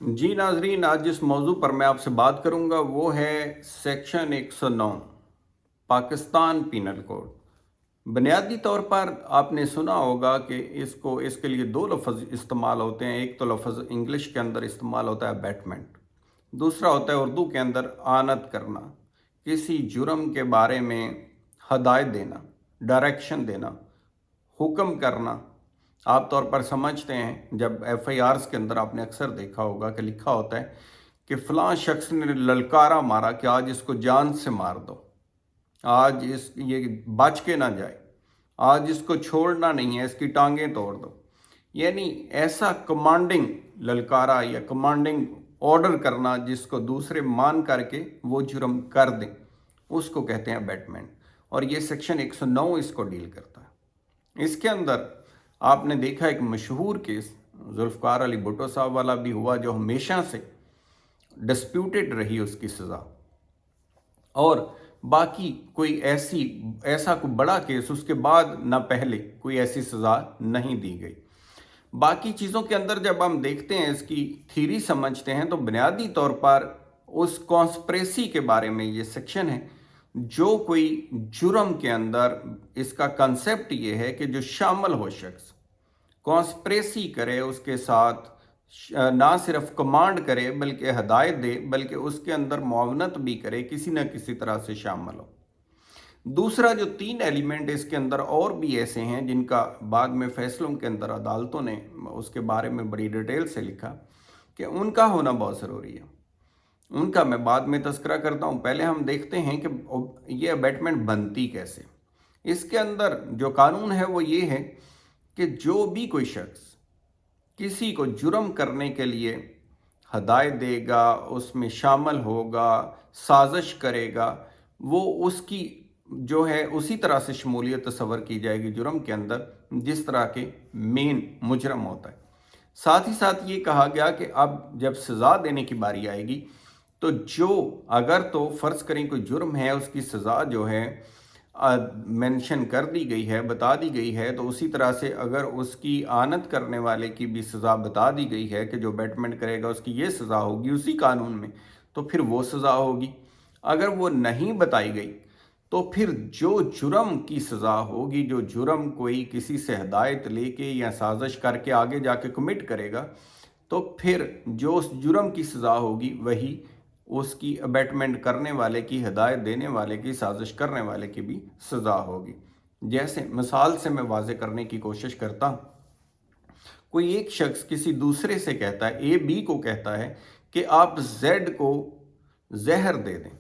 जी नाजरीन, आज जिस मौजू पर मैं आपसे बात करूंगा वो है सेक्शन 109 पाकिस्तान पीनल कोड। बुनियादी तौर पर आपने सुना होगा कि इसके लिए दो लफ्ज़ इस्तेमाल होते हैं। एक तो लफ्ज़ इंग्लिश के अंदर इस्तेमाल होता है बैटमेंट, दूसरा होता है उर्दू के अंदर आनत करना, किसी जुर्म के बारे में हदायत देना, डायरेक्शन देना, हुक्म करना। आप तौर पर समझते हैं जब एफआईआर्स के अंदर आपने अक्सर देखा होगा कि लिखा होता है कि फ़लाँ शख्स ने ललकारा मारा कि आज इसको जान से मार दो, आज ये बच के ना जाए, आज इसको छोड़ना नहीं है, इसकी टांगें तोड़ दो। यानी ऐसा कमांडिंग ललकारा या कमांडिंग ऑर्डर करना जिसको दूसरे मान करके वो जुर्म कर दें, उसको कहते हैं अबैटमेंट। और ये सेक्शन 109 इसको डील करता है। इसके अंदर आपने देखा एक मशहूर केस जुल्फ़िकार अली भुट्टो साहब वाला भी हुआ, जो हमेशा से डिस्प्यूटेड रही उसकी सज़ा, और बाकी कोई ऐसा कोई बड़ा केस उसके बाद ना पहले कोई ऐसी सज़ा नहीं दी गई। बाकी चीज़ों के अंदर जब हम देखते हैं, इसकी थीरी समझते हैं, तो बुनियादी तौर पर उस कॉन्स्पिरेसी के बारे में ये सेक्शन है। जो कोई जुर्म के अंदर, इसका कंसेप्ट ये है कि जो शामिल हो शख्स कॉन्स्पिरेसी करे, उसके साथ ना सिर्फ कमांड करे बल्कि हदायत दे, बल्कि उसके अंदर मुआवनत भी करे, किसी न किसी तरह से शामिल हो। दूसरा, जो तीन एलिमेंट इसके अंदर और भी ऐसे हैं जिनका बाद में फैसलों के अंदर अदालतों ने उसके बारे में बड़ी डिटेल से लिखा कि उनका होना बहुत ज़रूरी है। उनका मैं बाद में तस्करा करता हूँ। पहले हम देखते हैं कि ये अबैटमेंट बनती कैसे। इसके अंदर जो कानून है वो ये है कि जो भी कोई शख्स किसी को जुर्म करने के लिए हदायत देगा, उसमें शामिल होगा, साजिश करेगा, वो उसकी जो है उसी तरह से शमूलियत तस्वर की जाएगी जुर्म के अंदर जिस तरह के मेन मुजरम होता है। साथ ही साथ ये कहा गया कि अब जब सज़ा देने की बारी आएगी तो अगर तो फ़र्ज़ करें कोई जुर्म है, उसकी सज़ा जो है मेंशन कर दी गई है, बता दी गई है, तो उसी तरह से अगर उसकी आनत करने वाले की भी सज़ा बता दी गई है कि जो बैटमेंट करेगा उसकी ये सज़ा होगी उसी कानून में, तो फिर वो सज़ा होगी। अगर वो नहीं बताई गई तो फिर जो जुर्म की सज़ा होगी, जो जुर्म कोई किसी से हदायत लेके या साजिश करके आगे जाके कमिट करेगा, तो फिर जो उस जुर्म की सज़ा होगी वही उसकी अबैटमेंट करने वाले की, हदायत देने वाले की, साजिश करने वाले की भी सज़ा होगी। जैसे मिसाल से मैं वाज़े करने की कोशिश करता हूँ। कोई एक शख्स किसी दूसरे से कहता है, ए बी को कहता है कि आप जेड को जहर दे दें।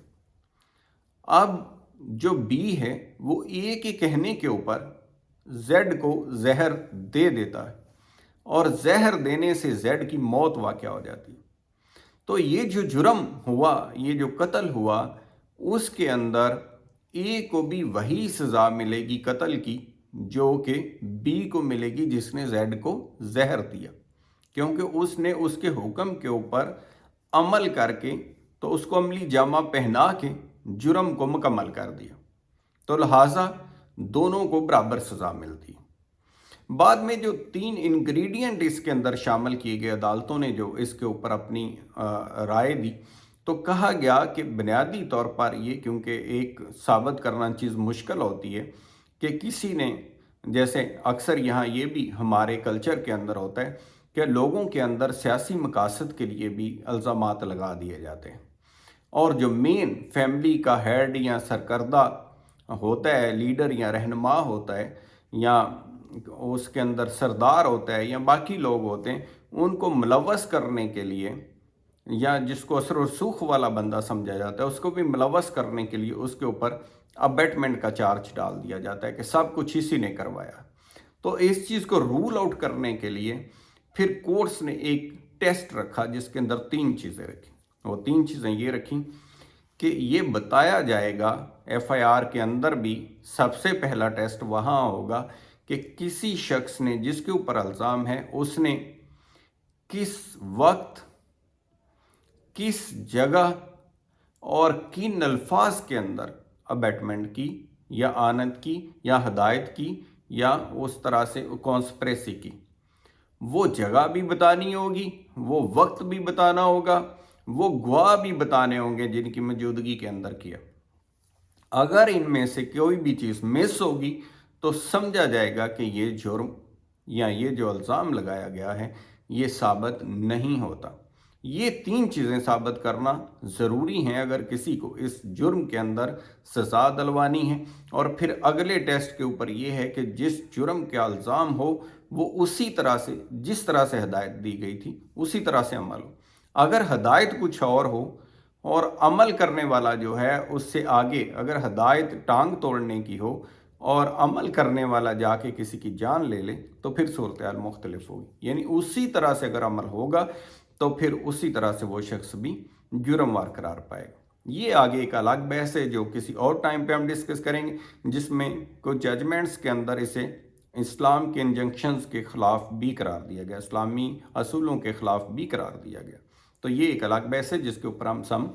अब जो बी है वो ए के कहने के ऊपर जेड को जहर दे देता है और जहर देने से जेड की मौत वाक़या हो जाती है। तो ये जो जुर्म हुआ, ये जो कत्ल हुआ, उसके अंदर ए को भी वही सज़ा मिलेगी कत्ल की जो कि बी को मिलेगी जिसने जेड को जहर दिया, क्योंकि उसने उसके हुक्म के ऊपर अमल करके तो उसको अमली जामा पहना के जुर्म को मुकम्मल कर दिया। तो लिहाजा दोनों को बराबर सज़ा मिलती है। बाद में जो तीन इंग्रेडिएंट इसके अंदर शामिल किए गए, अदालतों ने जो इसके ऊपर अपनी राय दी, तो कहा गया कि बुनियादी तौर पर ये, क्योंकि एक साबित करना चीज़ मुश्किल होती है कि किसी ने, जैसे अक्सर यहाँ ये भी हमारे कल्चर के अंदर होता है कि लोगों के अंदर सियासी मकासद के लिए भी इल्ज़ामात लगा दिए जाते हैं, और जो मेन फैमिली का हेड या सरकर्दा होता है, लीडर या रहनुमा होता है, या उसके अंदर सरदार होता है या बाकी लोग होते हैं, उनको मुलव्वस करने के लिए, या जिसको असर और सूख वाला बंदा समझा जाता है उसको भी मुलव्वस करने के लिए उसके ऊपर अबैटमेंट का चार्ज डाल दिया जाता है कि सब कुछ इसी ने करवाया। तो इस चीज़ को रूल आउट करने के लिए फिर कोर्ट्स ने एक टेस्ट रखा जिसके अंदर तीन चीज़ें रखी। वो तीन चीज़ें ये रखी कि ये बताया जाएगा, एफआईआर के अंदर भी सबसे पहला टेस्ट वहाँ होगा कि किसी शख्स ने जिसके ऊपर इल्ज़ाम है उसने किस वक्त, किस जगह और किन अल्फाज के अंदर अबैटमेंट की या आनत की या हदायत की या उस तरह से कॉन्स्पिरेसी की। وہ جگہ بھی بتانی ہوگی، وہ وقت بھی بتانا ہوگا، وہ گواہ بھی بتانے ہوں گے جن کی موجودگی کے اندر کیا۔ اگر ان میں سے کوئی بھی چیز مس ہوگی تو سمجھا جائے گا کہ یہ جرم یا یہ جو الزام لگایا گیا ہے یہ ثابت نہیں ہوتا۔ یہ تین چیزیں ثابت کرنا ضروری ہیں اگر کسی کو اس جرم کے اندر سزا دلوانی ہے، اور پھر اگلے ٹیسٹ کے اوپر یہ ہے کہ جس جرم کے الزام ہو وہ اسی طرح سے، جس طرح سے ہدایت دی گئی تھی اسی طرح سے عمل ہو۔ اگر ہدایت کچھ اور ہو اور عمل کرنے والا جو ہے اس سے آگے، اگر ہدایت ٹانگ توڑنے کی ہو اور عمل کرنے والا جا کے کسی کی جان لے لے تو پھر صورتحال مختلف ہوگی۔ یعنی اسی طرح سے اگر عمل ہوگا تو پھر اسی طرح سے وہ شخص بھی جرم وار قرار پائے گا۔ یہ آگے ایک الگ بحث ہے جو کسی اور ٹائم پہ ہم ڈسکس کریں گے، جس میں کچھ ججمنٹس کے اندر اسے اسلام کے انجنکشنز کے خلاف بھی قرار دیا گیا، اسلامی اصولوں کے خلاف بھی قرار دیا گیا۔ تو یہ ایک الگ بحث ہے جس کے اوپر ہم سم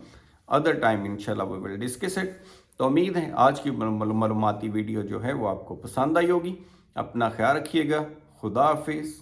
ادر ٹائم انشاءاللہ we will discuss it۔ تو امید ہے آج کی معلوماتی ویڈیو جو ہے وہ آپ کو پسند آئی ہوگی۔ اپنا خیال رکھیے گا۔ خدا حافظ۔